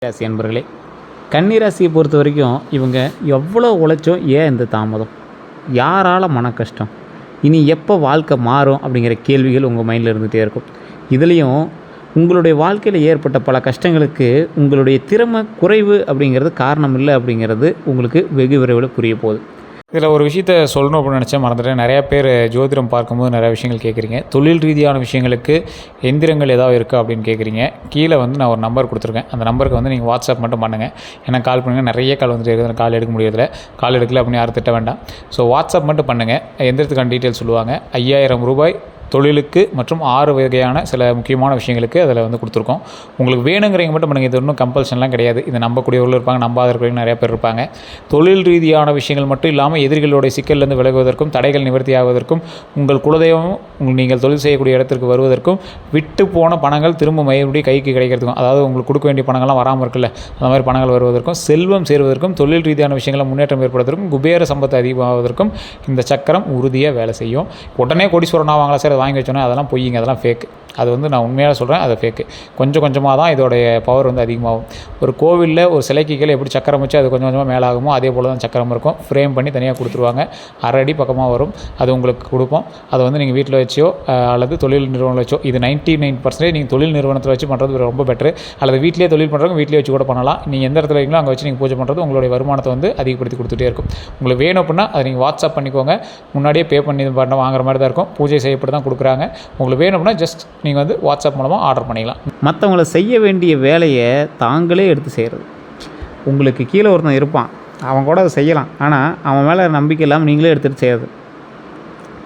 ராசி அன்பர்களே, கன்னிராசியை பொறுத்த வரைக்கும் இவங்க எவ்வளோ உழைச்சோம், ஏன் இந்த தாமதம், யாரால் மன கஷ்டம், இனி எப்போ வாழ்க்கை மாறும் அப்படிங்கிற கேள்விகள் உங்கள் மைண்டில் இருந்துகிட்டே இருக்கும். இதுலேயும் உங்களுடைய வாழ்க்கையில் ஏற்பட்ட பல கஷ்டங்களுக்கு உங்களுடைய திறமை குறைவு அப்படிங்கிறது காரணம் இல்லை அப்படிங்கிறது உங்களுக்கு வெகு விரைவில் புரிய போகுது. இதில் ஒரு விஷயத்த சொல்லணும் அப்படின்னு நினச்சேன், மறந்துட்டேன். நிறையா பேர் ஜோதிடம் பார்க்கும்போது நிறையா விஷயங்கள் கேட்குறீங்க. தொழில் ரீதியான விஷயங்களுக்கு எந்திரங்கள் ஏதாவது இருக்கா அப்படின்னு கேட்குறீங்க. கீழே நான் ஒரு நம்பர் கொடுத்துருக்கேன். அந்த நம்பருக்கு நீங்கள் வாட்ஸ்அப் மட்டும் பண்ணுங்கள். ஏன்னா கால் பண்ணுங்கள், நிறைய கால் வந்துட்டு இருக்குது, கால் எடுக்க முடியறதில்ல. கால் எடுக்கல அப்படின்னு யாரும் திட்ட வேண்டாம். ஸோ வாட்ஸ்அப் மட்டும் பண்ணுங்கள். எந்திரத்துக்கான டீட்டெயில் சொல்லுவாங்க. 5000 ரூபாய் தொழிலுக்கு மற்றும் 6 வகையான சில முக்கியமான விஷயங்களுக்கு அதில் கொடுத்துருக்கோம். உங்களுக்கு வேணுங்கிறவங்க மட்டும் பண்ணுங்கள். இது ஒன்றும் கம்பல்ஷன்லாம் கிடையாது. இது நம்பக்கூடியவர்கள் இருப்பாங்க, நம்பாத இருக்கிறவங்க நிறைய பேர் இருப்பாங்க. தொழில் ரீதியான விஷயங்கள் மட்டும் இல்லாமல் எதிரிகளுடைய சிக்கலிருந்து விலகுவதற்கும், தடைகள் நிவர்த்தி ஆவதற்கும், உங்கள் குலதெய்வம் நீங்கள் தொழில் செய்யக்கூடிய இடத்திற்கு வருவதற்கும், விட்டு போன பணங்கள் திரும்ப மறுபடியும் கைக்கு கிடைக்கிறதுக்கும், அதாவது உங்களுக்கு கொடுக்க வேண்டிய பணங்கள்லாம் வராமல் இருக்குல்ல, அந்த மாதிரி பணங்கள் வருவதற்கும், செல்வம் சேருவதற்கும், தொழில் ரீதியான விஷயங்களை முன்னேற்றம் ஏற்படுவதற்கும், குபேர சம்பத்து அதிகமாவதற்கும் இந்த சக்கரம் உறுதியாக வேலை செய்யும். உடனே கோடீஸ்வரன் ஆவாங்களா சார் வாங்கி வச்சோன்னே, அதெல்லாம் பொய்யுங்க, அதெல்லாம் ஃபேக்கு. அது நான் உண்மையாக சொல்கிறேன், அது ஃபேக்கு. கொஞ்சம் கொஞ்சமாக தான் இதோடைய பவர் அதிகமாகும். ஒரு கோவிலில் ஒரு சிலைக்கு கீழே எப்படி சக்கரம் வச்சு அது கொஞ்சம் கொஞ்சமாக மேலாகுமோ அதே போல் தான் சக்கரம் இருக்கும். ஃப்ரேம் பண்ணி தனியாக கொடுத்துருவாங்க. 1/2 அடி பக்கமாக வரும். அது உங்களுக்கு கொடுப்போம். அதை நீங்கள் வீட்டில் வச்சோ அல்லது தொழில் நிறுவனத்தில் வச்சோ, இது 99% நீங்கள் தொழில் நிறுவனத்தில் வச்சு பண்ணுறது ரொம்ப பெட்ரு. அல்லது வீட்டிலே தொழில் பண்ணுறவங்க வீட்டிலே வச்சு கூட பண்ணலாம். நீங்கள் எந்த இடத்துல வைங்களோ அங்கே வச்சு நீங்கள் பூஜை பண்ணுறது உங்களுடைய வருமானத்தை அதிகப்படுத்தி கொடுத்துட்டே இருக்கும். உங்களுக்கு வேணும் அப்படின்னா அதை நீங்கள் வாட்ஸ்அப் பண்ணிக்கோங்க. முன்னாடியே பே பண்ணி வாங்குற மாதிரி தான் இருக்கும். பூஜை செய்யப்பட்டு தான் கொடுக்குறாங்க. உங்களுக்கு வேணும் அப்படின்னா ஜஸ்ட் நீங்கள் வாட்ஸ்அப் மூலமாக ஆர்டர் பண்ணிக்கலாம். மற்றவங்களை செய்ய வேண்டிய வேலையை தாங்களே எடுத்து செய்கிறது. உங்களுக்கு கீழே ஒருத்தன் இருப்பான், அவன் கூட அதை செய்யலாம். ஆனால் அவன் மேலே நம்பிக்கை இல்லாமல் நீங்களே எடுத்துகிட்டு செய்கிறது.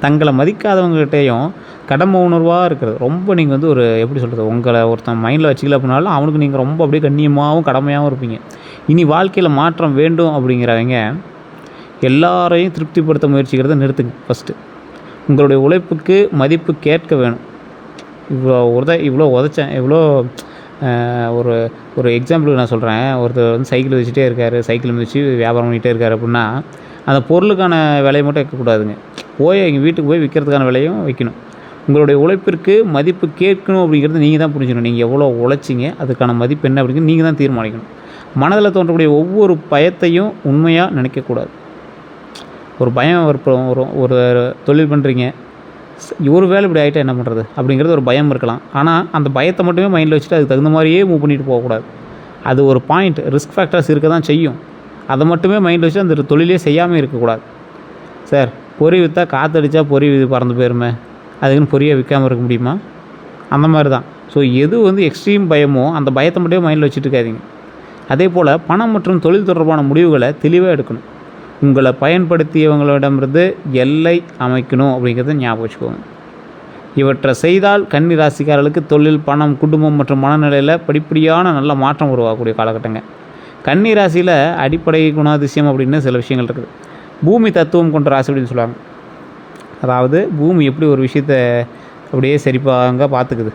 தங்களை மதிக்காதவங்ககிட்டையும் கடமை உணர்வாக இருக்கிறது. ரொம்ப நீங்கள் ஒரு எப்படி சொல்கிறது, உங்களை ஒருத்தன் மைண்டில் வச்சுக்கல அப்படின்னாலும் அவனுக்கு நீங்கள் ரொம்ப அப்படியே கண்ணியமாகவும் கடமையாகவும் இருப்பீங்க. இனி வாழ்க்கையில் மாற்றம் வேண்டும் அப்படிங்கிறவங்க எல்லாரையும் திருப்திப்படுத்த முயற்சிக்கிறத நிறுத்துங்க. ஃபஸ்ட்டு உங்களுடைய உழைப்புக்கு மதிப்பு கேட்க வேணும். இவ்வளோ உழைச்சேன், இவ்வளோ ஒரு ஒரு எக்ஸாம்பிளுக்கு நான் சொல்கிறேன். ஒருத்தர் சைக்கிள் வச்சுட்டே இருக்கார், சைக்கிள் மிதித்து வியாபாரம் பண்ணிகிட்டே இருக்கார் அப்படின்னா அந்த பொருளுக்கான விலையை மட்டும் வைக்கக்கூடாதுங்க. எங்கள் வீட்டுக்கு போய் விற்கிறதுக்கான விலையும் வைக்கணும். உங்களுடைய உழைப்பிற்கு மதிப்பு கேட்கணும் அப்படிங்கிறது நீங்கள் தான் புரிஞ்சுக்கணும். நீங்கள் எவ்வளோ உழைச்சிங்க, அதுக்கான மதிப்பு என்ன அப்படிங்கிறது நீங்கள் தான் தீர்மானிக்கணும். மனதில் தோன்றக்கூடிய ஒவ்வொரு பயத்தையும் உண்மையாக நினைக்கக்கூடாது. ஒரு பயம் ஒரு தொழில் பண்ணுறீங்க, ஒரு வேலை இப்படி ஆகிட்டா என்ன பண்ணுறது அப்படிங்கிறது ஒரு பயம் இருக்கலாம். ஆனால் அந்த பயத்தை மட்டுமே மைண்டில் வச்சுட்டு அதுக்கு தகுந்த மாதிரியே மூவ் பண்ணிட்டு போகக்கூடாது. அது ஒரு பாயிண்ட், ரிஸ்க் ஃபேக்டர்ஸ் இருக்க தான் செய்யும். அதை மட்டுமே மைண்டில் வச்சு அந்த தொழிலே செய்யாமல் இருக்கக்கூடாது. சார் பொறி விற்றா காற்றடிச்சா பொறி பறந்து போயிருமே, அதுக்குன்னு பொரியை விற்காமல் இருக்க முடியுமா? அந்த மாதிரி தான். ஸோ எது எக்ஸ்ட்ரீம் பயமோ அந்த பயத்தை மட்டுமே மைண்டில் வச்சுட்டு இருக்காதீங்க. அதே போல் பணம் மற்றும் தொழில் தொடர்பான முடிவுகளை தெளிவாக எடுக்கணும். உங்களை பயன்படுத்தியவங்களிடமிருந்து எல்லை அமைக்கணும் அப்படிங்கிறத ஞாபகம் வச்சுக்கோங்க. இவற்றை செய்தால் கன்னி ராசிக்காரர்களுக்கு தொழில், பணம், குடும்பம் மற்றும் மனநிலையில் படிப்படியான நல்ல மாற்றம் உருவாகக்கூடிய காலகட்டங்க. கன்னி ராசியில் அடிப்படை குணாதிசயம் அப்படின்னு சில விஷயங்கள் இருக்குது. பூமி தத்துவம் கொண்ட ராசி அப்படின்னு சொல்லுவாங்க. அதாவது பூமி எப்படி ஒரு விஷயத்தை அப்படியே சரிப்பாங்க பார்த்துக்குது.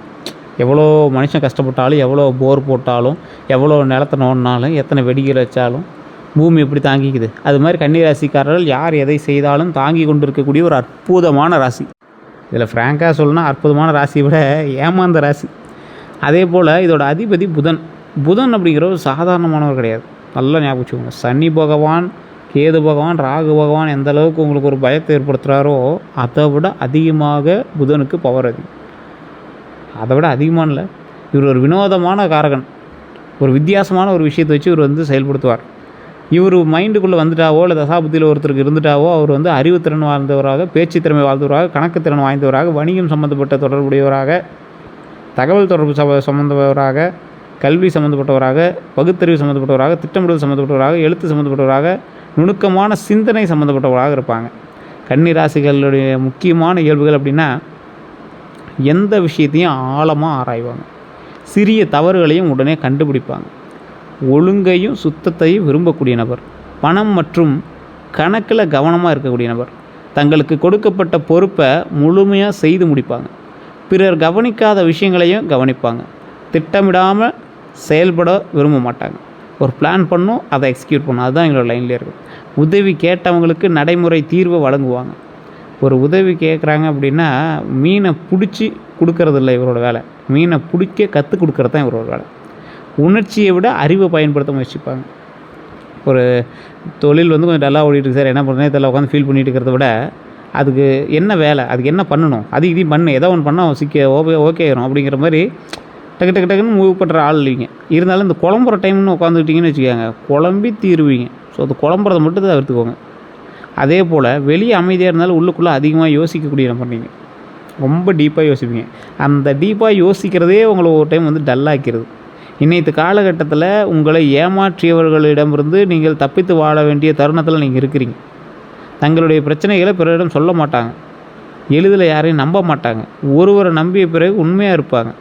எவ்வளோ மனுஷன் கஷ்டப்பட்டாலும், எவ்வளோ போர் போட்டாலும், எவ்வளோ நிலத்தை நோண்டினாலும், எத்தனை வெடிகள் வச்சாலும் பூமி எப்படி தாங்கிக்குது. அது மாதிரி கன்னிராசிக்காரர்கள் யார் எதை செய்தாலும் தாங்கி கொண்டு இருக்கக்கூடிய ஒரு அற்புதமான ராசி. இதில் ஃப்ராங்காக சொல்லணும்னா அற்புதமான ராசியை விட ஏமாந்த ராசி. அதே போல் இதோட அதிபதி புதன். புதன் அப்படிங்கிற ஒரு சாதாரணமானவர் கிடையாது. நல்லா ஞாபகம் வச்சுக்கோங்க. சனி பகவான், கேது பகவான், ராகு பகவான் எந்த அளவுக்கு உங்களுக்கு ஒரு பயத்தை ஏற்படுத்துகிறாரோ அதை விட அதிகமாக புதனுக்கு பவர் அதிகம். அதை விட அதிகமான இல்லை, இவர் ஒரு வினோதமான காரகன். ஒரு வித்தியாசமான ஒரு விஷயத்தை வச்சு இவர் செயல்படுத்துவார். இவர் மைண்டுக்குள்ளே வந்துட்டாவோ இல்லை தசாபுத்தியில் ஒருத்தருக்கு இருந்துட்டாவோ அவர் அறிவுத்திறன் வாழ்ந்தவராக, பேச்சு திறமை வாழ்ந்தவராக, கணக்கு திறன் வாய்ந்தவராக, வணிகம் சம்மந்தப்பட்ட தொடர்புடையவராக, தகவல் தொடர்பு சம்மந்தப்பட்டவராக, கல்வி சம்மந்தப்பட்டவராக, பகுத்தறிவு சம்மந்தப்பட்டவராக, திட்டமிடல் சம்மந்தப்பட்டவராக, எழுத்து சம்மந்தப்பட்டவராக, நுணுக்கமான சிந்தனை சம்மந்தப்பட்டவராக இருப்பாங்க. கன்னி ராசிகளுடைய முக்கியமான இயல்புகள் அப்படின்னா எந்த விஷயத்தையும் ஆழமாக ஆராய்வாங்க. சிறிய தவறுகளையும் உடனே கண்டுபிடிப்பாங்க. ஒழுங்கையும் சுத்தத்தையும் விரும்பக்கூடிய நபர். பணம் மற்றும் கணக்கில் கவனமாக இருக்கக்கூடிய நபர். தங்களுக்கு கொடுக்கப்பட்ட பொறுப்பை முழுமையாக செய்து முடிப்பாங்க. பிறர் கவனிக்காத விஷயங்களையும் கவனிப்பாங்க. திட்டமிடாமல் செயல்பட விரும்ப மாட்டாங்க. ஒரு பிளான் பண்ணும், அதை எக்ஸிக்யூட் பண்ணும். அதுதான் எங்களோட லைன்லேயே இருக்கும். உதவி கேட்டவங்களுக்கு நடைமுறை தீர்வை வழங்குவாங்க. ஒரு உதவி கேட்குறாங்க அப்படின்னா மீனை பிடிச்சி கொடுக்கறது இல்லை இவரோட வேலை. மீனை பிடிக்க கற்றுக் கொடுக்கறது தான் இவரோட வேலை. உணர்ச்சியை விட அறிவை பயன்படுத்த முயற்சிப்பாங்க. ஒரு தொழில் வந்து கொஞ்சம் டல்லாக ஓடிட்டு சார், என்ன பண்ணுறேன் தெரியல, உட்காந்து ஃபீல் பண்ணிட்டு இருக்கிறத விட அதுக்கு என்ன வேலை, அதுக்கு என்ன பண்ணணும், அது இதையும் பண்ணு, ஏதோ ஒன்று பண்ணால் ஓகே ஆயிரும் அப்படிங்கிற மாதிரி டக்குன்னு மூவ் பண்ணுற ஆள் இல்லைங்க. இருந்தாலும் இந்த குழம்புற டைம்னு உட்காந்துக்கிட்டிங்கன்னு வச்சுக்கோங்க, குழம்பி தீருவீங்க. ஸோ அது குழம்புறத மட்டும் தான் தவிர்த்துக்கோங்க. அதே போல் வெளியே அமைதியாக இருந்தாலும் உள்ளுக்குள்ளே அதிகமாக யோசிக்கக்கூடிய என்ன பண்ணீங்க, ரொம்ப டீப்பாக யோசிப்பீங்க. அந்த டீப்பாக யோசிக்கிறதே உங்களை ஒரு டைம் வந்து டல்லாக்கிறது. இன்றைய காலகட்டத்தில் உங்களை ஏமாற்றியவர்களிடமிருந்து நீங்கள் தப்பித்து வாழ வேண்டிய தருணத்தில் நீங்கள் இருக்கிறீங்க. தங்களுடைய பிரச்சனைகளை பிறரிடம் சொல்ல மாட்டாங்க, எளிதில் யாரையும் நம்ப மாட்டாங்க, ஒருவரை நம்பிய பிறகு உண்மையாக இருப்பாங்க.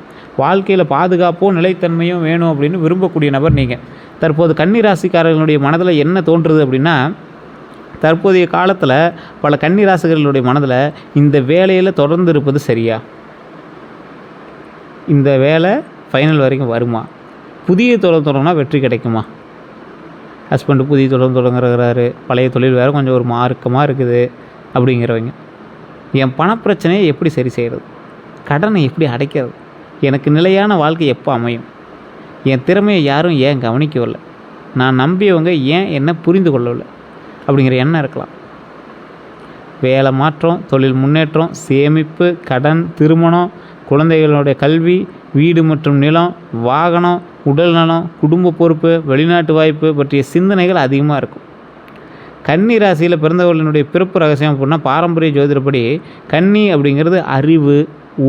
வாழ்க்கையில் பாதுகாப்போ நிலைத்தன்மையோ வேணும் அப்படின்னு விரும்பக்கூடிய நபர் நீங்கள். தற்போது கன்னி ராசிக்காரர்களுடைய மனதில் என்ன தோன்றுறது அப்படின்னா, தற்போதைய காலத்தில் பல கன்னி ராசிகளுடைய மனதில் இந்த வேலையில் தொடர்ந்து இருப்பது சரியா, இந்த வேலை ஃபைனல் வரைக்கும் வருமா, புதிய தொழில் தொடங்கினா வெற்றி கிடைக்குமா, ஹஸ்பண்டு புதிய தொழில் தொடங்குறாரு, பழைய தொழில் வேறு கொஞ்சம் ஒரு மார்க்கமாக இருக்குது அப்படிங்கிறவங்க, என் பணப்பிரச்சனையை எப்படி சரி செய்கிறது, கடனை எப்படி அடைக்கிறது, எனக்கு நிலையான வாழ்க்கை எப்போ அமையும், என் திறமையை யாரும் ஏன் கவனிக்கவில்லை, நான் நம்பியவங்க ஏன் என்ன புரிந்து கொள்ளவில்லை அப்படிங்கிற எண்ணம் இருக்கலாம். வேலை மாற்றம், தொழில் முன்னேற்றம், சேமிப்பு, கடன், திருமணம், குழந்தைகளுடைய கல்வி, வீடு மற்றும் நிலம், வாகனம், உடல் நலம், குடும்ப பொறுப்பு, வெளிநாட்டு வாய்ப்பு பற்றிய சிந்தனைகள் அதிகமாக இருக்கும். கன்னி ராசியில் பிறந்தவர்களினுடைய பிறப்பு ரகசியம் அப்படின்னா, பாரம்பரிய ஜோதிடப்படி கன்னி அப்படிங்கிறது அறிவு,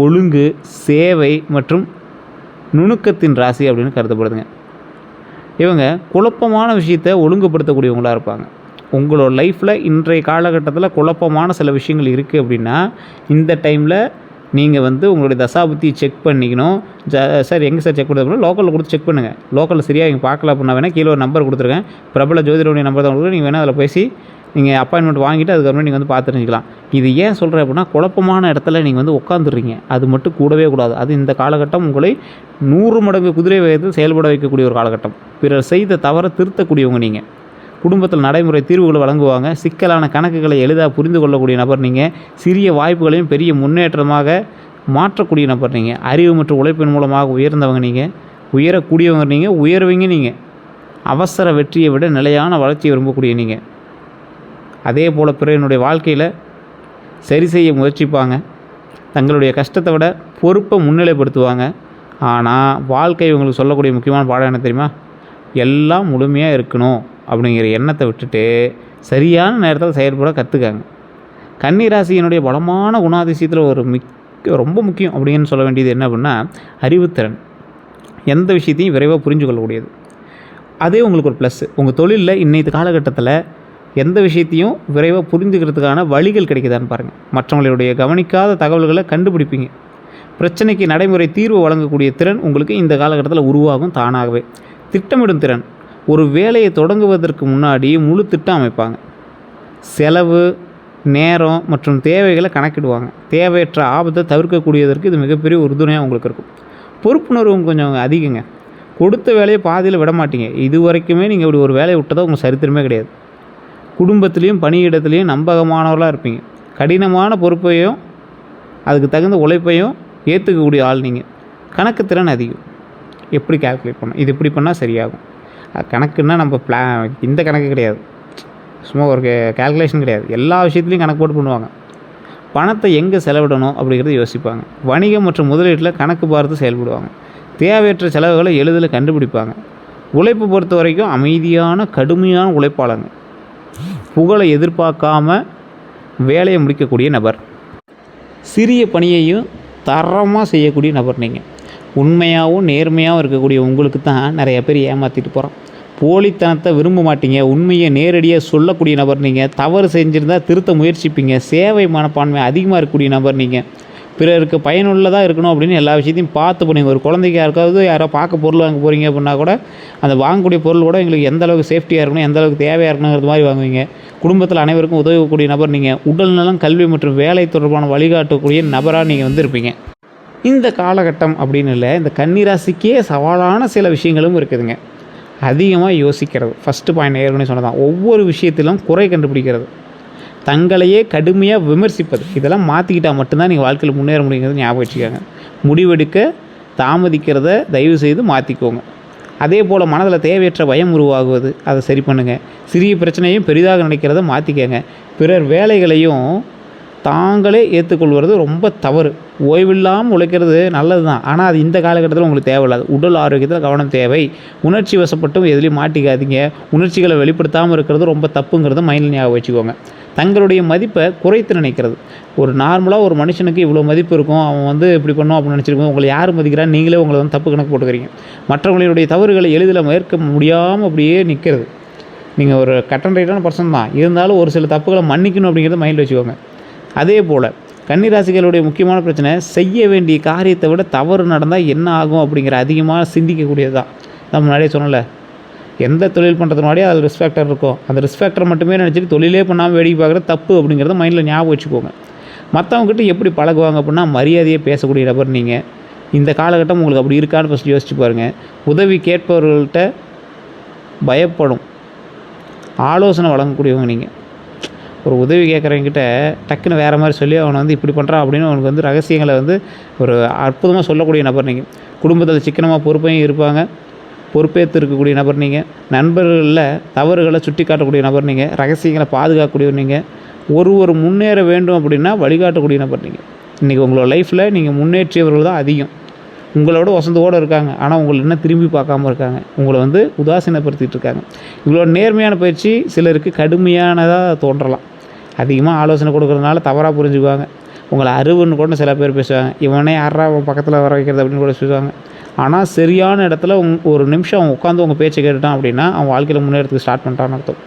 ஒழுங்கு, சேவை மற்றும் நுணுக்கத்தின் ராசி அப்படின்னு கருதப்படுதுங்க. இவங்க குழப்பமான விஷயத்தை ஒழுங்குபடுத்தக்கூடியவங்களாக இருப்பாங்க. உங்களோட லைஃப்பில் இன்றைய காலகட்டத்தில் குழப்பமான சில விஷயங்கள் இருக்குது அப்படின்னா, இந்த டைமில் நீங்கள் வந்து உங்களுடைய தசாபுத்தியை செக் பண்ணிக்கணும். சார் எங்கே சார் செக் பண்ணுறது அப்படின்னா, லோக்கலில் கொடுத்து செக் பண்ணுங்கள். லோக்கலில் சரியாக நீங்கள் பார்க்கல அப்படின்னா வேணால் கீழே ஒரு நம்பர் கொடுத்துருக்கேன், பிரபல ஜோதிடருடைய நம்பர் தான் கொடுத்துருக்கேன். நீங்கள் வேணால் அதில் பேசி நீங்கள் அப்பாயின்மெண்ட் வாங்கிட்டு அதுக்கப்புறம் நீங்கள் வந்து பார்த்து தெரிஞ்சுக்கலாம். இது ஏன் சொல்கிறேன் அப்படின்னா, குழப்பமான இடத்துல நீங்கள் வந்து உட்காந்துடுறீங்க, அது மட்டும் கூடவே கூடாது. அது இந்த காலகட்டம் உங்களை 100 மடங்கு குதிரை வேகத்தில் செயல்பட வைக்கக்கூடிய ஒரு காலகட்டம். பிறர் செய்த தவறை திருத்தக்கூடியவங்க நீங்கள். குடும்பத்தில் நடைமுறை தீர்வுகளை வழங்குவாங்க. சிக்கலான கணக்குகளை எளிதாக புரிந்து கொள்ளக்கூடிய நபர் நீங்கள். சிறிய வாய்ப்புகளையும் பெரிய முன்னேற்றமாக மாற்றக்கூடிய நபர் நீங்கள். அறிவு மற்றும் உழைப்பின் மூலமாக உயர்ந்தவங்க நீங்கள், உயரக்கூடியவங்க நீங்கள், உயர்வீங்க நீங்கள். அவசர வெற்றியை விட நிலையான வளர்ச்சியை விரும்பக்கூடிய நீங்கள். அதே போல் பிறனுடைய வாழ்க்கையில் சரி செய்ய முயற்சிப்பாங்க. தங்களுடைய கஷ்டத்தை விட பொறுப்பை முன்னிலைப்படுத்துவாங்க. ஆனால் வாழ்க்கை இவங்களுக்கு சொல்லக்கூடிய முக்கியமான பாடம் என்ன தெரியுமா, எல்லாம் முழுமையாக இருக்கணும் அப்படிங்கிற எண்ணத்தை விட்டுட்டு சரியான நேரத்தில் செயல்பட கற்றுக்காங்க. கன்னி ராசியினுடைய பலமான குணாதிசயத்தில் ஒரு ரொம்ப முக்கியம் அப்படின்னு சொல்ல வேண்டியது என்ன அப்படின்னா, அறிவுத்திறன். எந்த விஷயத்தையும் விரைவாக புரிஞ்சு கொள்ளக்கூடியது. அதே உங்களுக்கு ஒரு ப்ளஸ்ஸு. உங்கள் தொழிலில் இன்றைய காலகட்டத்தில் எந்த விஷயத்தையும் விரைவாக புரிஞ்சுக்கிறதுக்கான வழிகள் கிடைக்குதான்னு பாருங்கள். மற்றவங்களுடைய கவனிக்காத தகவல்களை கண்டுபிடிப்பீங்க. பிரச்சனைக்கு நடைமுறை தீர்வு வழங்கக்கூடிய திறன் உங்களுக்கு இந்த காலகட்டத்தில் உருவாகும் தானாகவே. திட்டமிடும் திறன். ஒரு வேலையை தொடங்குவதற்கு முன்னாடி முழு திட்டம் அமைப்பாங்க. செலவு, நேரம் மற்றும் தேவைகளை கணக்கிடுவாங்க. தேவையற்ற ஆபத்தை தவிர்க்கக்கூடியதற்கு இது மிகப்பெரிய உறுதுணையாக உங்களுக்கு இருக்கும். பொறுப்புணர்வு கொஞ்சம் அதிகங்க. கொடுத்த வேலையை பாதியில் விட மாட்டீங்க. இது வரைக்குமே நீங்கள் இப்படி ஒரு வேலையை விட்டதாக உங்கள் சரித்திரமே கிடையாது. குடும்பத்துலேயும் பணியிடத்துலேயும் நம்பகமானவர்களாக இருப்பீங்க. கடினமான பொறுப்பையும் அதுக்கு தகுந்த உழைப்பையும் ஏற்றுக்கக்கூடிய ஆள் நீங்கள். கணக்கு திறன் அதிகம். எப்படி கால்குலேட் பண்ணணும், இது இப்படி பண்ணால் சரியாகும். கணக்குன்னா நம்ம இந்த கணக்கு கிடையாது, சும்மா ஒரு கால்குலேஷன் கிடையாது. எல்லா விஷயத்துலையும் கணக்கு போட்டு பண்ணுவாங்க. பணத்தை எங்கே செலவிடணும் அப்படிங்கிறத யோசிப்பாங்க. வணிகம் மற்றும் முதலீட்டில் கணக்கு பார்த்து செயல்படுவாங்க. தேவையற்ற செலவுகளை எளிதில் கண்டுபிடிப்பாங்க. உழைப்பு பொறுத்த வரைக்கும் அமைதியான கடுமையான உழைப்பாளங்க. புகழை எதிர்பார்க்காம வேலையை முடிக்கக்கூடிய நபர். சிறிய பணியையும் தரமாக செய்யக்கூடிய நபர் நீங்கள். உண்மையாகவும் நேர்மையாகவும் இருக்கக்கூடிய உங்களுக்கு தான் நிறைய பேர் ஏமாற்றிட்டு போகிறோம். போலித்தனத்தை விரும்ப மாட்டீங்க. உண்மையை நேரடியாக சொல்லக்கூடிய நபர் நீங்கள். தவறு செஞ்சுருந்தால் திருத்த முயற்சிப்பீங்க. சேவை மனப்பான்மை அதிகமாக இருக்கக்கூடிய நபர் நீங்கள். பிறருக்கு பயனுள்ளதாக இருக்கணும் அப்படின்னு எல்லா விஷயத்தையும் பார்த்து பண்ணுங்க. ஒரு குழந்தைக்கு யாருக்காவது யாரோ பார்க்க பொருள் வாங்க போகிறீங்க அப்படின்னா கூட அந்த வாங்கக்கூடிய பொருள் கூட எங்களுக்கு எந்த அளவுக்கு சேஃப்டியாக இருக்கணும், எந்த அளவுக்கு தேவையாக இருக்கணுங்கிறது மாதிரி வாங்குவீங்க. குடும்பத்தில் அனைவருக்கும் உதவக்கூடிய நபர் நீங்கள். உடல்நலம், கல்வி மற்றும் வேலை தொடர்பான வழிகாட்டக்கூடிய நபராக நீங்கள் வந்து இருப்பீங்க. இந்த காலகட்டம் அப்படின்னு இல்லை, இந்த கன்னிராசிக்கே சவாலான சில விஷயங்களும் இருக்குதுங்க. அதிகமாக யோசிக்கிறது. ஃபஸ்ட்டு பாயிண்ட் ஏற்கனவே சொன்னதான். ஒவ்வொரு விஷயத்திலும் குறை கண்டுபிடிக்கிறது. தங்களையே கடுமையாக விமர்சிப்பது. இதெல்லாம் மாற்றிக்கிட்டால் மட்டும்தான் நீங்கள் வாழ்க்கையில் முன்னேற முடியுங்கிறது ஞாபகம் வச்சுக்கோங்க. முடிவெடுக்க தாமதிக்கிறத தயவு செய்து மாற்றிக்கோங்க. அதே போல் மனதில் தேவையற்ற பயம் உருவாகுவது, அதை சரி பண்ணுங்கள். சிறிய பிரச்சனையும் பெரிதாக நினைக்கிறத மாற்றிக்கங்க. பிறர் வேலைகளையும் தாங்களே ஏற்றுக்கொள்வது ரொம்ப தவறு. ஓய்வில்லாமல் உழைக்கிறது நல்லது தான், ஆனால் அது இந்த காலகட்டத்தில் உங்களுக்கு தேவையில்லாது. உடல் ஆரோக்கியத்தில் கவனம் தேவை. உணர்ச்சி வசப்பட்டும் எதுலேயும் மாட்டிக்காதீங்க. உணர்ச்சிகளை வெளிப்படுத்தாமல் இருக்கிறது ரொம்ப தப்புங்கிறத மைண்டில் ஞாபகம் வச்சுக்கோங்க. தங்களுடைய மதிப்பை குறைத்து நினைக்கிறது. ஒரு நார்மலாக ஒரு மனுஷனுக்கு இவ்வளோ மதிப்பு இருக்கும், அவன் இப்படி பண்ணும் அப்படின்னு நினச்சிருக்கோம். உங்களை யார் மதிக்கிறான்னு நீங்களே உங்களை தப்பு கணக்கு போட்டுக்கிறீங்க. மற்றவங்களுடைய தவறுகளை எளிதில் மேற்க முடியாமல் அப்படியே நிற்கிறது. நீங்கள் ஒரு கட் அண்ட் ரைட்டான பர்சன் தான், இருந்தாலும் ஒரு சில தப்புகளை மன்னிக்கணும் அப்படிங்கிறத மைண்டில் வச்சுக்கோங்க. அதே போல் கன்னிராசிகளுடைய முக்கியமான பிரச்சனை, செய்ய வேண்டிய காரியத்தை விட தவறு நடந்தால் என்ன ஆகும் அப்படிங்கிற அதிகமாக சிந்திக்கக்கூடியது தான். நான் முன்னாடியே சொன்னல, எந்த தொழில் பண்ணுறது முன்னாடியே அதில் ரிஸ்க் ஃபேக்டர் இருக்கும். அந்த ரிஸ்க் ஃபேக்டரை மட்டுமே நினச்சிட்டு தொழிலே பண்ணாமல் வேடிக்கை பார்க்குறது தப்பு அப்படிங்கிறத மைண்டில் ஞாபகம் வச்சுக்கோங்க. மற்றவங்ககிட்ட எப்படி பழகுவாங்க அப்படின்னா, மரியாதையை பேசக்கூடிய நபர் நீங்கள். இந்த காலகட்டம் உங்களுக்கு அப்படி இருக்கான்னு ஃபஸ்ட்டு யோசிச்சு பாருங்கள். உதவி கேட்பவர்கள்ட்ட பயப்படும் ஆலோசனை வழங்கக்கூடியவங்க நீங்கள். ஒரு உதவி கேட்குறவங்கிட்ட டக்குன்னு வேறு மாதிரி சொல்லி அவனை இப்படி பண்ணுறான் அப்படின்னு அவனுக்கு ரகசியங்களை ஒரு அற்புதமாக சொல்லக்கூடிய நபர் நீங்கள். குடும்பத்தில் சிக்கனமாக பொறுப்பையும் இருப்பாங்க, பொறுப்பேற்று இருக்கக்கூடிய நபர் நீங்கள். நண்பர்களில் தவறுகளை சுட்டி காட்டக்கூடிய நபர் நீங்கள். ரகசியங்களை பாதுகாக்கக்கூடியவர் நீங்கள். ஒருவர் முன்னேற வேண்டும் அப்படின்னா வழிகாட்டக்கூடிய நபர் நீங்கள். இன்றைக்கி உங்களோட லைஃப்பில் நீங்கள் முன்னேற்றியவர்கள் தான் அதிகம். உங்களோட வசந்தோடு இருக்காங்க, ஆனால் உங்களை இன்னும் திரும்பி பார்க்காம இருக்காங்க. உங்களை உதாசீனப்படுத்திகிட்டு இருக்காங்க. இவ்வளோ நேர்மையான பயிற்சி சிலருக்கு கடுமையானதாக தோன்றலாம். அதிகமாக ஆலோசனை கொடுக்குறதுனால தவறாக புரிஞ்சுக்குவாங்க. உங்களை அருவுன்னு கூட சில பேர் பேசுவாங்க. இவனே யாரா பக்கத்தில் வர வைக்கிறது அப்படின்னு கூட சொல்லுவாங்க. ஆனால் சரியான இடத்துல ஒரு நிமிஷம் அவன் உட்காந்து உங்கள் பேச்சை கேட்டுட்டான் அப்படின்னா அவன் வாழ்க்கையில் முன்னேறதுக்கு ஸ்டார்ட் பண்ணிட்டான்னு அர்த்தம்.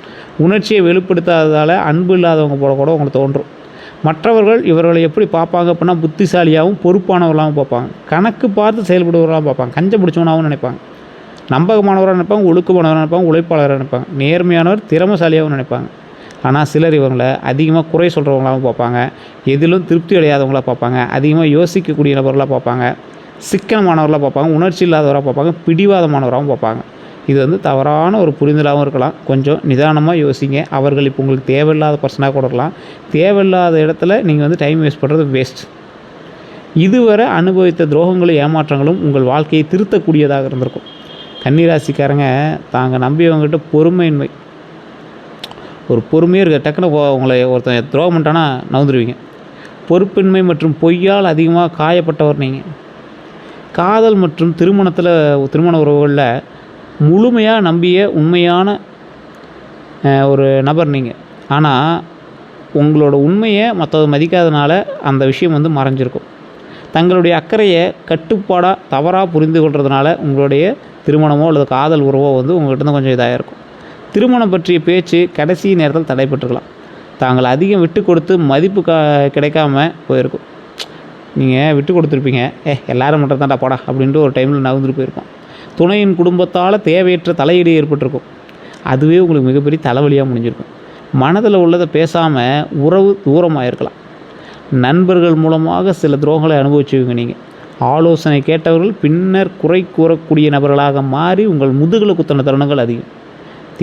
உணர்ச்சியை வெளிப்படுத்தாததால் அன்பு இல்லாதவங்க போல கூட உங்களுக்கு தோன்றும். மற்றவர்கள் இவர்களை எப்படி பார்ப்பாங்க அப்படின்னா, புத்திசாலியாகவும் பொறுப்பானவர்களாகவும் பார்ப்பாங்க. கணக்கு பார்த்து செயல்படுவர்களாகவும் பார்ப்பாங்க. கஞ்சம் பிடிச்சவனாகவும் நினைப்பாங்க. நம்பகமானவராக நினைப்பாங்க, ஒழுக்கமானவராக நினைப்பாங்க, உழைப்பாளராக நினைப்பாங்க, நேர்மையானவர், திறமைசாலியாகவும் நினைப்பாங்க. ஆனால் சிலர் இவங்களை அதிகமாக குறை சொல்கிறவங்களாகவும் பார்ப்பாங்க. எதிலும் திருப்தி அடையாதவங்களாக பார்ப்பாங்க. அதிகமாக யோசிக்கக்கூடிய நபர்களாக பார்ப்பாங்க. சிக்கனமானவர்களாக பார்ப்பாங்க. உணர்ச்சி இல்லாதவராக பார்ப்பாங்க. பிடிவாதமானவராகவும் பார்ப்பாங்க. இது தவறான ஒரு புரிதலாகவும் இருக்கலாம். கொஞ்சம் நிதானமாக யோசிங்க. அவர்கள் இப்போ உங்களுக்கு தேவையில்லாத பர்சனாக கூட இருக்கலாம். தேவையில்லாத இடத்துல நீங்கள் டைம் வேஸ்ட் பண்ணுறது வேஸ்ட். இதுவரை அனுபவித்த துரோகங்களும் ஏமாற்றங்களும் உங்கள் வாழ்க்கையை திருத்தக்கூடியதாக இருந்திருக்கும். கன்னிராசிக்காரங்க தாங்க நம்பியவங்ககிட்ட பொறுமையின்மை, ஒரு பொறுமையே இருக்க, டக்குன்னு உங்களை ஒருத்தன் துரோகம் பண்ணிட்டானா நவுந்துருவீங்க. பொறுப்பின்மை மற்றும் பொய்யால் அதிகமாக காயப்பட்டவர் நீங்கள். காதல் மற்றும் திருமண உறவுகளில் முழுமையாக நம்பிய உண்மையான ஒரு நபர் நீங்கள். ஆனால் உங்களோட உண்மையை மற்றவங்க மதிக்காதனால அந்த விஷயம் மறைஞ்சிருக்கும். தங்களுடைய அக்கறையை கட்டுப்பாடாக தவறாக புரிந்து கொள்றதுனால உங்களுடைய திருமணமோ அல்லது காதல் உறவோ உங்கள்கிட்ட கொஞ்சம் இதாக இருக்கும். திருமணம் பற்றிய பேச்சு கடைசி நேரத்தில் தடைப்பட்டிருக்கலாம். தாங்கள் அதிகம் விட்டு கொடுத்து மதிப்பு கிடைக்காம போயிருக்கும். நீங்கள் விட்டு கொடுத்துருப்பீங்க, எல்லோரும் மட்டும் தான்டா போடா அப்படின்ட்டு ஒரு டைமில் நகர்ந்துட்டு போயிருக்கோம். துணையின் குடும்பத்தால் தேவையற்ற தலையீடு ஏற்பட்டிருக்கும். அதுவே உங்களுக்கு மிகப்பெரிய தலைவலியாக முடிஞ்சிருக்கும். மனதில் உள்ளதை பேசாமல் உறவு தூரமாக இருக்கலாம். நண்பர்கள் மூலமாக சில துரோகங்களை அனுபவிச்சுவீங்க நீங்கள். ஆலோசனை கேட்டவர்கள் பின்னர் குறை கூறக்கூடிய நபர்களாக மாறி உங்கள் முதுகில் குத்தின தருணங்கள் அதிகம்.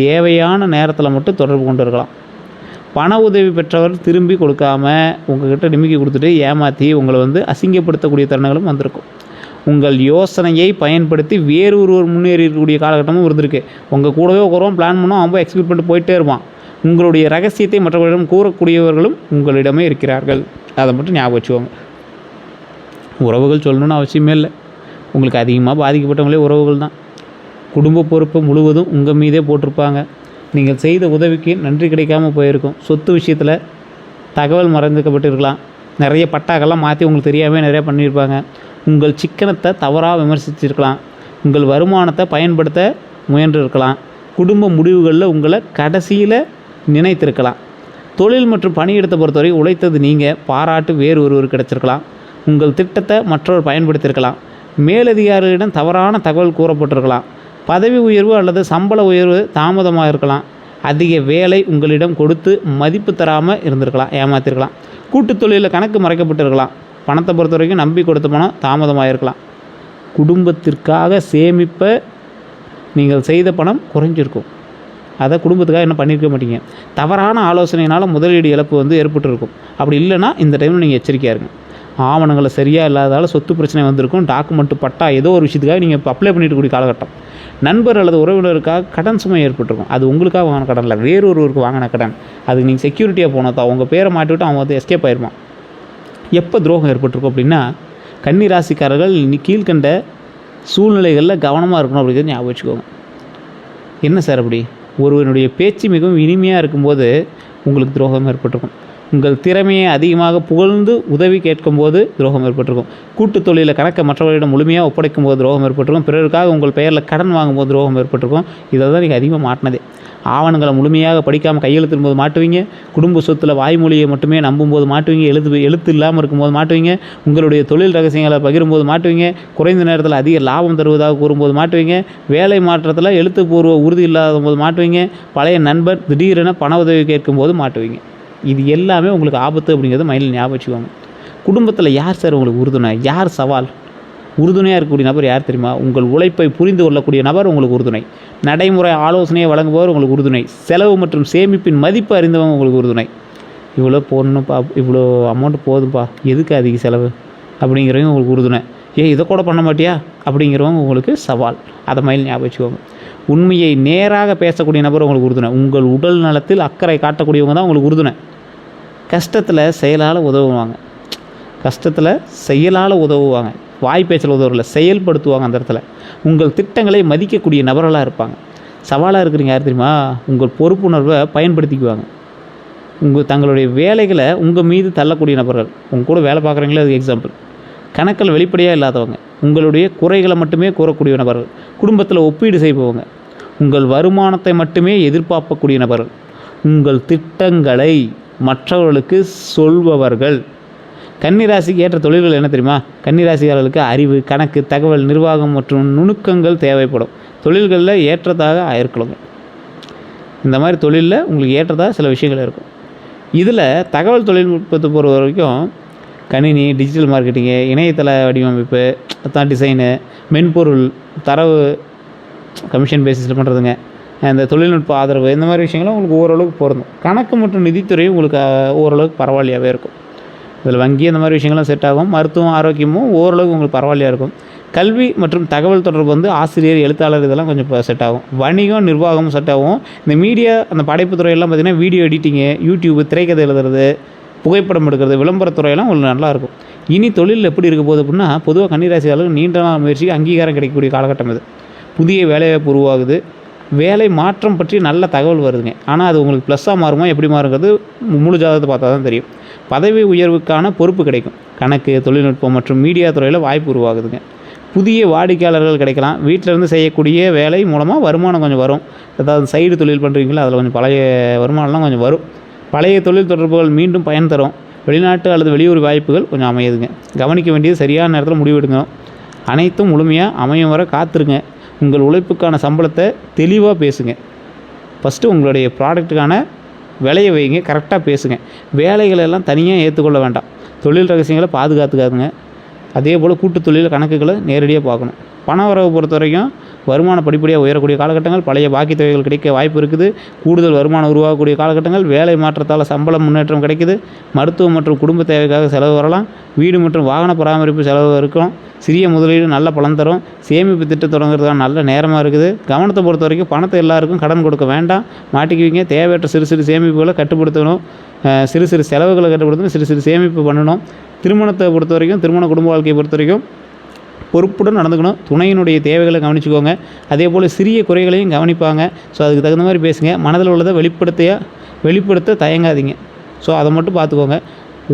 தேவையான நேரத்தில் மட்டும் தொடர்பு கொண்டு இருக்கலாம். பண உதவி பெற்றவர் திரும்பி கொடுக்காம உங்கள்கிட்ட நிமிக்கி கொடுத்துட்டு ஏமாற்றி உங்களை அசிங்கப்படுத்தக்கூடிய தருணங்களும் வந்திருக்கும். உங்கள் யோசனையை பயன்படுத்தி வேறு ஒருவர் முன்னேறி இருக்கக்கூடிய காலகட்டமும் இருந்திருக்கு. உங்கள் கூடவே உட்காரோம், பிளான் பண்ணோம், அவன் எக்ஸிக்யூட் பண்ணிட்டு போயிட்டே இருப்பான். உங்களுடைய ரகசியத்தை மற்றவர்களிடம் கூறக்கூடியவர்களும் உங்களிடமே இருக்கிறார்கள். அதை மட்டும் ஞாபகம் வச்சுக்கோங்க. உறவுகள் சொல்லணும்னு அவசியமே இல்லை. உங்களுக்கு அதிகமாக பாதிக்கப்பட்டவங்களே உறவுகள் தான். குடும்ப பொறுப்பு முழுவதும் உங்கள் மீதே போட்டிருப்பாங்க. நீங்கள் செய்த உதவிக்கு நன்றி கிடைக்காமல் போயிருக்கும். சொத்து விஷயத்தில் தகவல் மறந்துக்கப்பட்டிருக்கலாம். நிறைய பட்டாக்கெல்லாம் மாற்றி உங்களுக்கு தெரியாமல் நிறையா பண்ணியிருப்பாங்க. உங்கள் சிக்கனத்தை தவறாக விமர்சிச்சிருக்கலாம். உங்கள் வருமானத்தை பயன்படுத்த முயன்றிருக்கலாம். குடும்ப முடிவுகளில் உங்களை கடைசியில் நினைத்திருக்கலாம். தொழில் மற்றும் பணியிடத்தை பொறுத்தவரை உழைத்தது நீங்கள், பாராட்டு வேறு ஒருவர் கிடைச்சிருக்கலாம். உங்கள் திட்டத்தை மற்றவர் பயன்படுத்தியிருக்கலாம். மேலதிகாரிகளிடம் தவறான தகவல் கூறப்பட்டிருக்கலாம். பதவி உயர்வு அல்லது சம்பள உயர்வு தாமதமாக இருக்கலாம். அதிக வேலை உங்களிடம் கொடுத்து மதிப்பு தராமல் இருந்திருக்கலாம், ஏமாற்றிருக்கலாம். கூட்டுத் தொழிலில் கணக்கு மறைக்கப்பட்டிருக்கலாம். பணத்தை பொறுத்த வரைக்கும் நம்பி கொடுத்த பணம் தாமதமாக இருக்கலாம். குடும்பத்திற்காக சேமிப்பை நீங்கள் செய்த பணம் குறைஞ்சிருக்கும். அதை குடும்பத்துக்காக என்ன பண்ணியிருக்க மாட்டீங்க. தவறான ஆலோசனையினால் முதலீடு இழப்பு ஏற்பட்டுருக்கும். அப்படி இல்லைன்னா இந்த டைமில் நீங்கள் எச்சரிக்கையாக இருங்க. ஆவணங்களை சரியாக இல்லாததால் சொத்து பிரச்சனை வந்திருக்கும். டாக்குமெண்ட்டு பட்டா ஏதோ ஒரு விஷயத்துக்காக நீங்கள் இப்போ அப்ளை பண்ணிட்டு கூடிய காலகட்டம். நண்பர் அல்லது உறவினருக்காக கடன் சுமை ஏற்பட்டிருக்கும். அது உங்களுக்காக வாங்கின கடன் இல்லை, வேறொருவருக்கு வாங்கின கடன். அதுக்கு நீங்கள் செக்யூரிட்டியாக போனதா உங்கள் பேரை மாட்டிவிட்டு அவன் வந்து எஸ்கேப் ஆயிருப்பான். எப்போ துரோகம் ஏற்பட்டிருக்கும் அப்படின்னா, கன்னி ராசிக்காரர்கள் கீழ்கண்ட சூழ்நிலைகளில் கவனமாக இருக்கணும் அப்படிங்கிறது ஞாபகம் வச்சுக்கோங்க. என்ன சார் அப்படி? ஒருவனுடைய பேச்சு மிகவும் இனிமையாக இருக்கும்போது உங்களுக்கு துரோகம் ஏற்பட்டிருக்கும். உங்கள் திறமையை அதிகமாக புகழ்ந்து உதவி கேட்கும்போது துரோகம் ஏற்பட்டிருக்கும். கூட்டு தொழிலில் கணக்கை மற்றவர்களிடம் முழுமையாக ஒப்படைக்கும் போது துரோகம் ஏற்பட்டிருக்கும். பிறருக்காக உங்கள் பெயரில் கடன் வாங்கும்போது துரோகம் ஏற்பட்டிருக்கும். இதை தான் நீங்கள் அதிகமாக மாட்டினதே. ஆவணங்களை முழுமையாக படிக்காமல் கையெழுத்தும்போது மாட்டுவீங்க. குடும்ப சொத்தில் வாய்மொழியை மட்டுமே நம்பும்போது மாட்டுவீங்க. எழுத்து இல்லாமல் இருக்கும்போது மாட்டுவீங்க. உங்களுடைய தொழில் ரகசியங்களை பகிரும்போது மாட்டுவீங்க. குறைந்த நேரத்தில் அதிக லாபம் தருவதாக கூறும்போது மாட்டுவீங்க. வேலை மாற்றத்தில் எழுத்துப்பூர்வ உறுதி இல்லாத போது மாட்டுவீங்க. பழைய நண்பர் திடீரென பண உதவி கேட்கும்போது மாட்டுவீங்க. இது எல்லாமே உங்களுக்கு ஆபத்து அப்படிங்கிறது மைண்டில் ஞாபகம் வச்சுக்கோங்க. குடும்பத்தில் யார் சார் உங்களுக்கு உறுதுணை? யார் சவால்? உறுதுணையாக இருக்கக்கூடிய நபர் யார் தெரியுமா? உங்கள் உழைப்பை புரிந்து கொள்ளக்கூடிய நபர் உங்களுக்கு உறுதுணை. நடைமுறை ஆலோசனையை வழங்குபவர் உங்களுக்கு உறுதுணை. செலவு மற்றும் சேமிப்பின் மதிப்பு அறிந்தவங்க உங்களுக்கு உறுதுணை. இவ்வளோ போடணும்ப்பா, இவ்வளோ அமௌண்ட்டு போதும்ப்பா, எதுக்கு அதிக செலவு அப்படிங்கிறவங்க உங்களுக்கு உறுதுணை. இதை கூட பண்ண மாட்டியா அப்படிங்கிறவங்க உங்களுக்கு சவால். அதை மைண்டில் ஞாபகம் வச்சுக்கோங்க. உண்மையை நேராக பேசக்கூடிய நபர் உங்களுக்கு உறுதுணை. உங்கள் உடல் நலத்தில் அக்கறை காட்டக்கூடியவங்க தான் உங்களுக்கு உறுதுணை. கஷ்டத்தில் செயலால் உதவுவாங்க. வாய் பேச்சில் உதவுறல, செயல்படுத்துவாங்க. அந்த இடத்துல உங்கள் திட்டங்களை மதிக்கக்கூடிய நபர்களாக இருப்பாங்க. சவாலாக இருக்கிறீங்க யார் தெரியுமா? உங்கள் பொறுப்புணர்வை பயன்படுத்திக்குவாங்க. தங்களுடைய வேலைகளை உங்கள் மீது தள்ளக்கூடிய நபர்கள். உங்கள் கூட வேலை பார்க்குறீங்களே, அது எக்ஸாம்பிள். கணக்கில் வெளிப்படையாக இல்லாதவங்க. உங்களுடைய குறைகளை மட்டுமே கூறக்கூடிய நபர்கள். குடும்பத்தில் ஒப்பீடு செய்பவங்க. உங்கள் வருமானத்தை மட்டுமே எதிர்பார்க்கக்கூடிய நபர்கள். உங்கள் திட்டங்களை மற்றவர்களுக்கு சொல்பவர்கள். கன்னிராசிக்கு ஏற்ற தொழில்கள் என்ன தெரியுமா? கன்னிராசிக்காரர்களுக்கு அறிவு, கணக்கு, தகவல், நிர்வாகம் மற்றும் நுணுக்கங்கள் தேவைப்படும். தொழில்களில் ஏற்றதாக இருக்கணுங்க. இந்த மாதிரி தொழிலில் உங்களுக்கு ஏற்றதாக சில விஷயங்கள் இருக்கும். இதில் தகவல் தொழில்நுட்பத்தை பொறுத்த வரைக்கும் கணினி, டிஜிட்டல் மார்க்கெட்டிங்கு, இணையதள வடிவமைப்பு, தான் டிசைனு, மென்பொருள், தரவு கமிஷன் பேசிஸில் பண்ணுறதுங்க, இந்த தொழில்நுட்ப ஆதரவு, இந்த மாதிரி விஷயங்களும் உங்களுக்கு ஓரளவுக்கு பொருந்தும். கணக்கு மற்றும் நிதித்துறையும் உங்களுக்கு ஓரளவுக்கு பரவாயில்லையாகவே இருக்கும். இதில் வங்கி அந்த மாதிரி விஷயங்கள்லாம் செட் ஆகும். மருத்துவம், ஆரோக்கியமும் ஓரளவுக்கு உங்களுக்கு பரவாயில்லையாக இருக்கும். கல்வி மற்றும் தகவல் தொடர்பு வந்து ஆசிரியர், எழுத்தாளர் இதெல்லாம் கொஞ்சம் செட் ஆகும். வணிகம், நிர்வாகமும் செட் ஆகும். இந்த மீடியா, அந்த படைப்பு துறையெல்லாம் பார்த்திங்கன்னா வீடியோ எடிட்டிங்கு, யூடியூப்பு, திரைக்கதை எழுதுறது, புகைப்படம் எடுக்கிறது, விளம்பரத்துறையெல்லாம் உங்களுக்கு நல்லாயிருக்கும். இனி தொழில் எப்படி இருக்க போகுது அப்படின்னா, பொதுவாக கன்னிராசியாளர்கள் நீண்ட நாள் முயற்சிக்கு அங்கீகாரம் கிடைக்கக்கூடிய காலகட்டம் இது. புதிய வேலைவாய்ப்பு உருவாகுது. வேலை மாற்றம் பற்றி நல்ல தகவல் வருதுங்க. ஆனால் அது உங்களுக்கு ப்ளஸ்ஸாக மாறுமா, எப்படி மாறுங்கிறது முழு ஜாதகத்தை பார்த்தா தான் தெரியும். பதவி உயர்வுக்கான பொறுப்பு கிடைக்கும். கணக்கு, தொழில்நுட்பம் மற்றும் மீடியா துறையில் வாய்ப்பு உருவாகுதுங்க. புதிய வாடிக்கையாளர்கள் கிடைக்கலாம். வீட்டிலேருந்து செய்யக்கூடிய வேலை மூலமாக வருமானம் கொஞ்சம் வரும். அதாவது சைடு தொழில் பண்ணுறீங்களா, அதில் கொஞ்சம் பழைய வருமானம்லாம் கொஞ்சம் வரும். பழைய தொழில் தொடர்புகள் மீண்டும் பயன் தரும். வெளிநாட்டு அல்லது வெளியூர் வாய்ப்புகள் கொஞ்சம் அமையுதுங்க. கவனிக்க வேண்டியது சரியான நேரத்தில் முடிவெடுக்கணும். அனைத்தும் முழுமையாக அமையும் வர காத்துருங்க. உங்கள் உழைப்புக்கான சம்பளத்தை தெளிவாக பேசுங்க. ஃபஸ்ட்டு உங்களுடைய ப்ராடக்ட்டுக்கான விலையை வைங்க, கரெக்டாக பேசுங்க. வேலைகளெல்லாம் தனியாக ஏற்றுக்கொள்ள வேண்டாம். தொழில் ரகசியங்களை பாதுகாத்துக்காதுங்க. அதே போல் கூட்டு தொழில் கணக்குகளை நேரடியாக பார்க்கணும். பண வரவு பொறுத்த வரைக்கும் வருமானம் படிப்படியாக உயரக்கூடிய காலகட்டங்கள், பழைய பாக்கி தொகைகள் கிடைக்க வாய்ப்பு இருக்குது. கூடுதல் வருமானம் உருவாகக்கூடிய காலகட்டங்கள், வேலை மாற்றத்தால் சம்பளம் முன்னேற்றம் கிடைக்குது. மருத்துவம் மற்றும் குடும்ப தேவைக்காக செலவு வரலாம். வீடு மற்றும் வாகன பராமரிப்பு செலவு இருக்கும். சிறிய முதலீடு நல்ல பலன் தரும். சேமிப்பு திட்டம் தொடங்குறதுக்கான நல்ல நேரமாக இருக்குது. கவனத்தை பொறுத்த வரைக்கும் பணத்தை எல்லாருக்கும் கடன் கொடுக்க வேண்டாம், மாட்டிக்குவீங்க. தேவையற்ற சிறு சிறு சேமிப்புகளை கட்டுப்படுத்தணும். சிறு சிறு செலவுகளை கட்டுப்படுத்தணும். சிறு சிறு சேமிப்பு பண்ணணும். திருமணத்தை பொறுத்த வரைக்கும், திருமண குடும்ப வாழ்க்கையை பொறுத்த வரைக்கும் பொறுப்புடன் நடந்துக்கணும். துணையினுடைய தேவைகளை கவனிச்சுக்கோங்க. அதே போல் சிறிய குறைகளையும் கவனிப்பாங்க. ஸோ அதுக்கு தகுந்த மாதிரி பேசுங்க. மனதில் உள்ளதை வெளிப்படுத்த தயங்காதீங்க. ஸோ அதை மட்டும் பார்த்துக்கோங்க.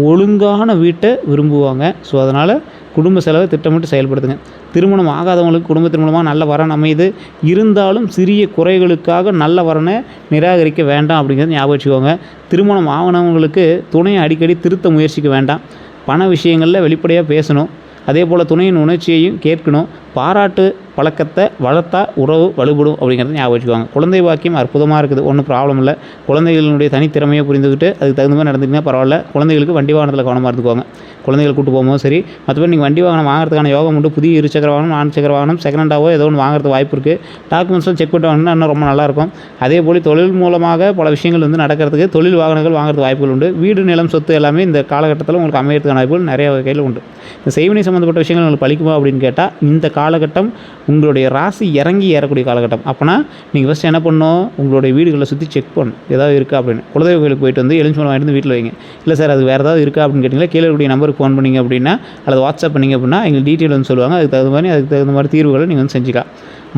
ஒழுங்கான வீட்டை விரும்புவாங்க. ஸோ அதனால் குடும்ப செலவை திட்டமிட்டு செயல்படுத்துங்க. திருமணம் ஆகாதவங்களுக்கு குடும்ப திருமணமாக நல்ல வரன் அமையுது. இருந்தாலும் சிறிய குறைகளுக்காக நல்ல வரனை நிராகரிக்க வேண்டாம் அப்படிங்கிறத ஞாபகம் வச்சுக்கோங்க. திருமணம் ஆகினவங்களுக்கு துணையை அடிக்கடி திருத்த முயற்சிக்க வேண்டாம். பண விஷயங்களில் வெளிப்படையாக பேசணும். அதே போல் துணையின் உணர்ச்சியையும் கேட்கணும். பாராட்டு பழக்கத்தை வளர்த்தா உறவு வலுப்படும் அப்படிங்கிறத ஞாபகம் வச்சுக்குவாங்க. குழந்தை பாக்கியம் அற்புதமாக இருக்குது, ஒன்றும் ப்ராப்ளம் இல்லை. குழந்தைகளுடைய தனித்திறமையை புரிந்துக்கிட்டு அதுக்கு தகுந்த மாதிரி நடந்துக்கிட்டா பரவாயில்ல. குழந்தைகளுக்கு வண்டி வாகனத்தில் கவனமாக இருந்துக்குவாங்க. குழந்தைகள் கூட்டு போகும்போது சரி, மற்றபடி நீங்கள் வண்டி வாகனம் வாங்குறதுக்கான யோகம் உண்டு. புதிய இருசக்கர வாகனம், 4 சக்கர வாகனம் செகண்ட் ஹேண்டாவோ ஏதோ ஒன்று வாங்குறது வாய்ப்பு இருக்குது. டாக்குமெண்ட்ஸ்லாம் செக் பண்ணிட்டு வாங்கினா இன்னும் ரொம்ப நல்லாயிருக்கும். அதே போல் தொழில் மூலமாக பல விஷயங்கள் வந்து நடக்கிறதுக்கு தொழில் வாகனங்கள் வாங்குறது வாய்ப்புகள் உண்டு. வீடு, நிலம், சொத்து எல்லாமே இந்த காலகட்டத்தில் உங்களுக்கு அமையறதுக்கான வாய்ப்புகள் நிறைய வகையில் உண்டு. இந்த செய்வினை சம்மந்தப்பட்ட விஷயங்கள் உங்களுக்கு பலிக்குமா அப்படின்னு கேட்டால், இந்த காலகட்டம் உங்களுடைய ராசி இறங்கி ஏறக்கூடிய காலகட்டம். அப்போனா நீங்கள் ஃபஸ்ட்டு என்ன பண்ணணும், உங்களுடைய வீடுகளை சுற்றி செக் பண்ணணும் ஏதாவது இருக்கா அப்படின்னு. குலதெய்வ கோயிலுக்கு போயிட்டு வந்து எலுமிச்சம்பழம் வாங்கிட்டு வந்து வீட்டில் வைங்க. இல்லை சார் அது வேறு ஏதாவது இருக்கா அப்படின்னு கேட்டிங்கன்னா, கீழே இருக்கக்கூடிய நம்பருக்கு ஃபோன் பண்ணிங்க அப்படின்னா அல்லது வாட்ஸ்அப் பண்ணிங்க அப்படின்னா எங்களுக்கு டீட்டெயில் வந்து சொல்லுவாங்க. அதுக்கு தகுந்த மாதிரி தீர்வுகளை நீங்கள் வந்து செஞ்சுக்கலாம்.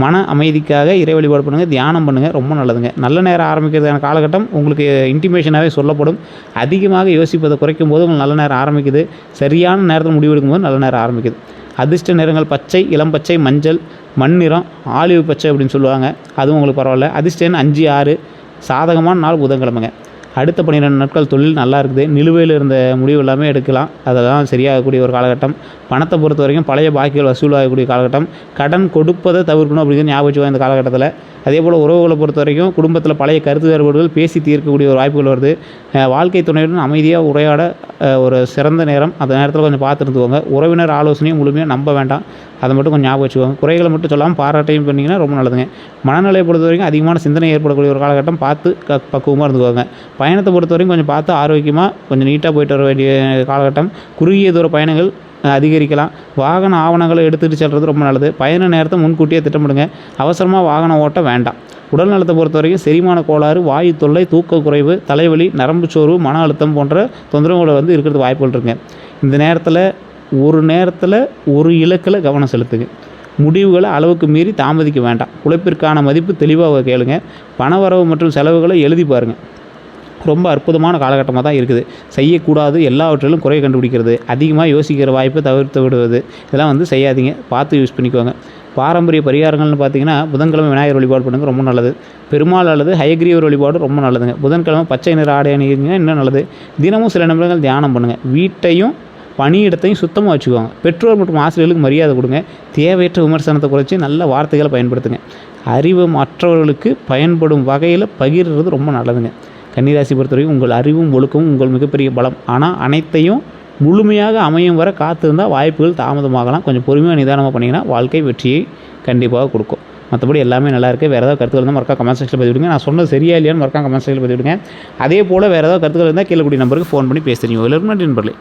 மன அமைதிக்காக இறை வழிபாடு பண்ணுங்கள், தியானம் பண்ணுங்கள், ரொம்ப நல்லதுங்க. நல்ல நேரம் ஆரம்பிக்கிறதுக்கான காலகட்டம் உங்களுக்கு இன்டிமேஷனாகவே சொல்லப்படும். அதிகமாக யோசிப்பதை குறைக்கும் போது உங்களுக்கு நல்ல நேரம் ஆரம்பிக்குது. சரியான நேரத்தில் முடிவெடுக்கும் போது நல்ல நேரம் ஆரம்பிக்குது. அதிர்ஷ்ட நிறங்கள் பச்சை, இளம் பச்சை, மஞ்சள், மண்ணிறம், ஆலிவ் பச்சை அப்படின்னு சொல்லுவாங்க. அதுவும் உங்களுக்கு பரவாயில்ல. அதிர்ஷ்ட எண் 5, 6. சாதகமான நாள் புதன்கிழமைங்க. அடுத்த 12 நாட்கள் தொழில் நல்லா இருக்குது. நிலுவையில் இருந்த முடிவு எல்லாமே எடுக்கலாம். அதெல்லாம் சரியாகக்கூடிய ஒரு காலகட்டம். பணத்தை பொறுத்த வரைக்கும் பழைய பாக்கிகள் வசூலாகக்கூடிய காலகட்டம். கடன் கொடுப்பதை தவிர்க்கணும் அப்படிங்கிறது ஞாபகம் வச்சுக்கோங்க இந்த காலகட்டத்தில். அதே போல் உறவுகளை பொறுத்த வரைக்கும் குடும்பத்தில் பழைய கருத்து வேறுபாடுகள் பேசி தீர்க்கக்கூடிய ஒரு வாய்ப்புகள் வருது. வாழ்க்கை துணையுடன் அமைதியாக உரையாட ஒரு சிறந்த நேரம். அந்த நேரத்தில் கொஞ்சம் பார்த்துருந்துக்கோங்க. உறவினர் ஆலோசனையும் முழுமையாக நம்ப வேண்டாம். அதை மட்டும் கொஞ்சம் ஞாபகம் வச்சுக்கோங்க. குறைகளை மட்டும் சொல்லாமல் பாராட்டையும் பண்ணிங்கன்னா ரொம்ப நல்லதுங்க. மனநிலையை பொறுத்த வரைக்கும் அதிகமான சிந்தனை ஏற்படக்கூடிய ஒரு காலகட்டம். பார்த்து பக்குவமாக இருந்துக்கோங்க. பயணத்தை பொறுத்த வரைக்கும் கொஞ்சம் பார்த்து ஆரோக்கியமாக கொஞ்சம் நீட்டாக போயிட்டு வர வேண்டிய காலகட்டம். குறுகிய தூர பயணங்கள் அதிகரிக்கலாம். வாகன ஆவணங்களை எடுத்துகிட்டு செல்வது ரொம்ப நல்லது. பயண நேரத்தை முன்கூட்டியே திட்டமிடுங்க. அவசரமாக வாகனம் ஓட்ட வேண்டாம். உடல் நலத்தை பொறுத்த வரைக்கும் செரிமான கோளாறு, வாயு தொல்லை, தூக்க குறைவு, தலைவலி, நரம்பு சோர்வு, மன அழுத்தம் போன்ற தொந்தரவுகளை வந்து இருக்கிறது வாய்ப்புகள் இருக்குங்க. இந்த நேரத்தில் ஒரு இலக்கில் கவனம் செலுத்துங்க. முடிவுகளை அளவுக்கு மீறி தாமதிக்க வேண்டாம். உழைப்பிற்கான மதிப்பு தெளிவாக கேளுங்க. பணவரவு மற்றும் செலவுகளை எழுதி பாருங்கள். ரொம்ப அற்புதமான காலகட்டமாக தான் இருக்குது. செய்யக்கூடாது எல்லாவற்றிலும் குறை கண்டுபிடிக்கிறது, அதிகமாக யோசிக்கிற வாய்ப்பை தவிர்த்து விடுவது, இதெல்லாம் வந்து செய்யாதீங்க. பார்த்து யூஸ் பண்ணிக்கோங்க. பாரம்பரிய பரிகாரங்கள்னு பார்த்தீங்கன்னா, புதன்கிழமை விநாயகர் வழிபாடு பண்ணுங்க, ரொம்ப நல்லது. பெருமாள் அல்லது ஹயக்ரீவர் வழிபாடு ரொம்ப நல்லதுங்க. புதன்கிழமை பச்சை நிற ஆடை அணிங்க, இன்னும் நல்லது. தினமும் சில நிமிடங்கள் தியானம் பண்ணுங்கள். வீட்டையும் பணியிடத்தையும் சுத்தமாக வச்சுக்கோங்க. பெற்றோர் மற்றும் ஆசிரியர்களுக்கு மரியாதை கொடுங்க. தேவையற்ற விமர்சனத்தை குறைச்சி நல்ல வார்த்தைகளை பயன்படுத்துங்க. அறிவு மற்றவர்களுக்கு பயன்படும் வகையில் பகிர்றது ரொம்ப நல்லதுங்க. கன்னிராசி பொறுத்தவரைக்கும் உங்கள் அறிவும் ஒழுக்கமும் உங்கள் மிகப்பெரிய பலம். ஆனால் அனைத்தையும் முழுமையாக அமையும் வர காத்திருந்தால் வாய்ப்புகள் தாமதமாகலாம். கொஞ்சம் பொறுமையாக நிதானமாக பண்ணிங்கன்னா வாழ்க்கை வெற்றியை கண்டிப்பாக கொடுக்கும். மற்றபடி எல்லாமே நல்லா இருக்குது. வேறு ஏதாவது கருத்துக்கள் இருந்தால் மறக்காம கமெண்ட் செக்ஷனில் பதிவிடுங்க. நான் சொன்னது சரியா இல்லையான்னு மறக்காம கமெண்ட் செக்ஷனில் பதிவிடுங்க. அதே போல் வேறு ஏதாவது கருத்துக்கள் இருந்தால் கீழே கூடிய நம்பருக்கு ஃபோன் பண்ணி பேசுகிறீங்க. எல்லாருக்கும் நன்றி நண்பர்களே.